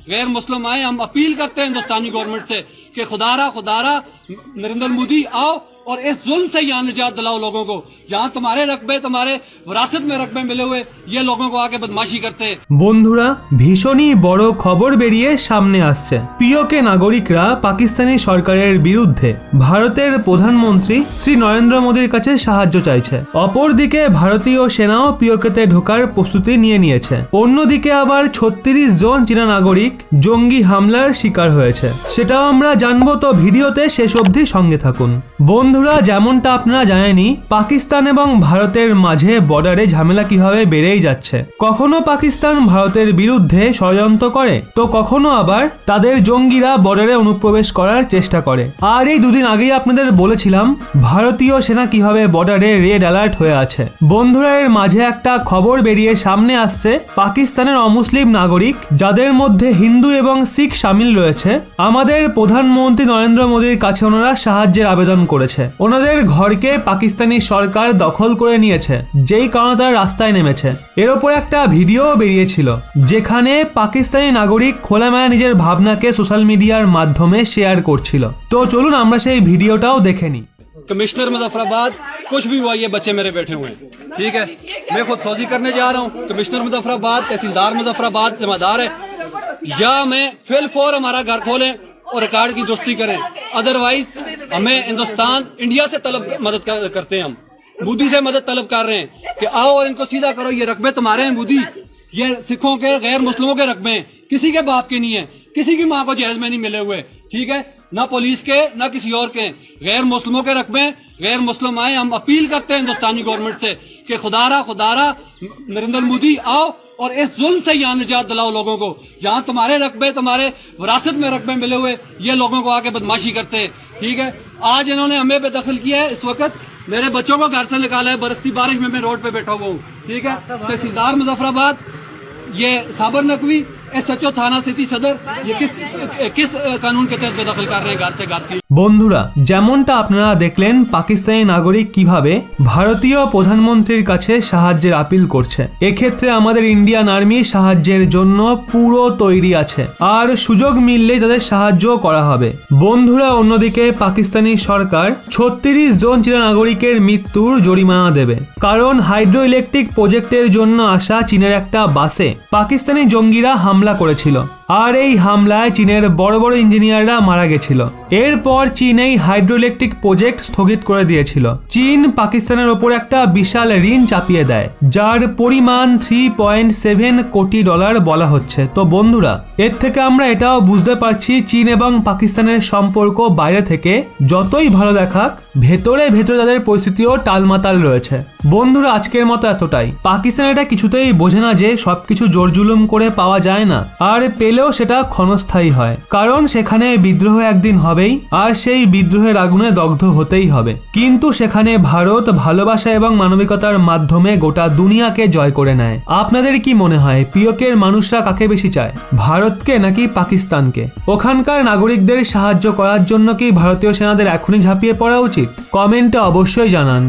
गैर मुस्लिम आए। हम अपील करते हैं हिंदुस्तानी गवर्नमेंट से कि खुदारा नरेंद्र मोदी आओ और इस जुल्म से यहाँ निजात दिलाओ लोगों को। जहाँ तुम्हारे रकबे, तुम्हारे विरासत में रकबे मिले हुए, ये लोगों को आके बदमाशी करते हैं। বন্ধুরা, ভীষণই বড় খবর বেরিয়ে সামনে আসছে। পিওকে নাগরিকরা পাকিস্তানি সরকারের বিরুদ্ধে ভারতের প্রধানমন্ত্রী শ্রী নরেন্দ্র মোদীর কাছে সাহায্য চাইছে। অপরদিকে ভারতীয় সেনাও পিওকেতে ঢোকার প্রস্তুতি নিয়ে নিয়েছে। অন্যদিকে আবার ৩৬ জন চীনা নাগরিক জঙ্গি হামলার শিকার হয়েছে। সেটাও আমরা জানবো, তো ভিডিওতে শেষ অবধি সঙ্গে থাকুন। বন্ধুরা, যেমনটা আপনারা জানেনই, পাকিস্তান এবং ভারতের মাঝে বর্ডারে ঝামেলা কিভাবে বেড়েই যাচ্ছে। কখনো পাকিস্তান ভারতের বিরুদ্ধে ষড়যন্ত্র করে, তো কখনো আবার তাদের জঙ্গিরা বর্ডারে অনুপ্রবেশ করার চেষ্টা করে। আর এই দুদিন আগেই আপনাদের বলেছিলাম ভারতীয় সেনা কিভাবে বর্ডারে রেড অ্যালার্ট হয়ে আছে। বন্ধুরা, এর মাঝে একটা খবর বেরিয়ে সামনে আসছে। পাকিস্তানের অমুসলিম নাগরিক, যাদের মধ্যে হিন্দু এবং শিখ শামিল রয়েছে, আমাদের প্রধানমন্ত্রী নরেন্দ্র মোদীর কাছে ওনারা সাহায্যের আবেদন করেছে। ওনাদের ঘরকে পাকিস্তানি সরকার দখল করে নিয়েছে, যেই কারণে তারা রাস্তায় নেমেছে। এর ওপর একটা ভিডিও বেরিয়েছিল যেখানে পাকিস্তানি নাগরিক খোলামেলা নিজের ভাবনাকে সোশ্যাল মিডিয়ার মাধ্যমে শেয়ার করছিল। তো চলুন আমরা সেই ভিডিওটাও দেখে নিই। कमिश्नर मुजफ्फराबाद, कुछ भी हुआ, ये बच्चे मेरे बैठे हुए हैं, ठीक है। मैं खुद फौजी करने जा रहा हूँ। कमिश्नर मुजफ्फराबाद, तहसीलदार मुजफ्फराबाद जिम्मेदार है, या मैं फिल फौर हमारा घर खोलें और रिकॉर्ड की दुरुस्ती करें। अदरवाइज हमें हिंदुस्तान इंडिया से मदद करते हैं। हम मोदी से मदद तलब कर रहे हैं कि आओ और इनको सीधा करो। ये रकबे तुम्हारे हैं मोदी, ये सिखों के, गैर मुस्लिमों के रकबे हैं, किसी के बाप के नहीं है, किसी की माँ को जहेज में नहीं मिले हुए, ठीक है। ना पुलिस के, ना किसी और के, गैर मुस्लिमों के रकबे, गैर मुस्लिम आए। हम अपील करते हैं हिंदुस्तानी गवर्नमेंट से कि खुदारा नरेंद्र मोदी आओ और इस जुल्म से यहाँ निजात दिलाओ लोगों को। जहाँ तुम्हारे रकबे, तुम्हारे विरासत में रकबे मिले हुए, ये लोगों को आके बदमाशी करते हैं, ठीक है। आज इन्होंने हमें बेदखल किया है। इस वक्त मेरे बच्चों को घर से निकाला है, बरसती बारिश में मैं रोड पे बैठा हुआ हूँ, ठीक है। तहसीलदार मुजफ्फराबाद, ये साबर नकवी, SHO थाना सिटी सदर, ये किस कानून के तहत बेदखल कर रहे हैं घर से। বন্ধুরা, যেমনটা আপনারা দেখলেন পাকিস্তানি নাগরিক কিভাবে ভারতীয় প্রধানমন্ত্রীর কাছে সাহায্যের আপিল করছে। এক্ষেত্রে আমাদের ইন্ডিয়ান আর্মি সাহায্যের জন্য পুরো তৈরি আছে, আর সুযোগ মিললে তাদের সাহায্য করা হবে। বন্ধুরা, অন্যদিকে পাকিস্তানি সরকার ৩৬ জন চীনা নাগরিকের মৃত্যুর জরিমানা দেবে, কারণ হাইড্রো ইলেকট্রিক প্রজেক্টের জন্য আসা চীনের একটা বাসে পাকিস্তানি জঙ্গিরা হামলা করেছিল। আর এই হামলায় চীনের বড় বড় ইঞ্জিনিয়াররা মারা গেছিল। এরপর চীন এই হাইড্রো ইলেকট্রিক প্রজেক্ট স্থগিত করে দিয়েছিল। চীন পাকিস্তানের ওপর একটা বিশাল ঋণ চাপিয়ে দেয়, যার পরিমাণ $3.7 কোটি বলা হচ্ছে। তো বন্ধুরা, এর থেকে আমরা এটাও বুঝতে পারছি চীন এবং পাকিস্তানের সম্পর্ক বাইরে থেকে যতই ভালো দেখাক, ভেতরে তাদের পরিস্থিতিও টালমাটাল রয়েছে। বন্ধুরা, আজকের মতো এতটাই। পাকিস্তান এটা কিছুতেই বোঝে না যে সবকিছু জোর জুলুম করে পাওয়া যায় না, আর পেলেও সেটা ক্ষণস্থায়ী হয়, কারণ সেখানে বিদ্রোহ একদিন হবেই, আর সেই বিদ্রোহের আগুনে দগ্ধ হতেই হবে। কিন্তু সেখানে ভারত ভালোবাসা এবং মানবিকতার মাধ্যমে গোটা দুনিয়াকে জয় করে নেয়। আপনাদের কি মনে হয় পিওকের মানুষরা কাকে বেশি চায়, ভারতকে নাকি পাকিস্তানকে? ওখানকার নাগরিকদের সাহায্য করার জন্য কি ভারতীয় সেনাদের এখনই ঝাঁপিয়ে পড়া উচিত? কমেন্টে অবশ্যই জানান।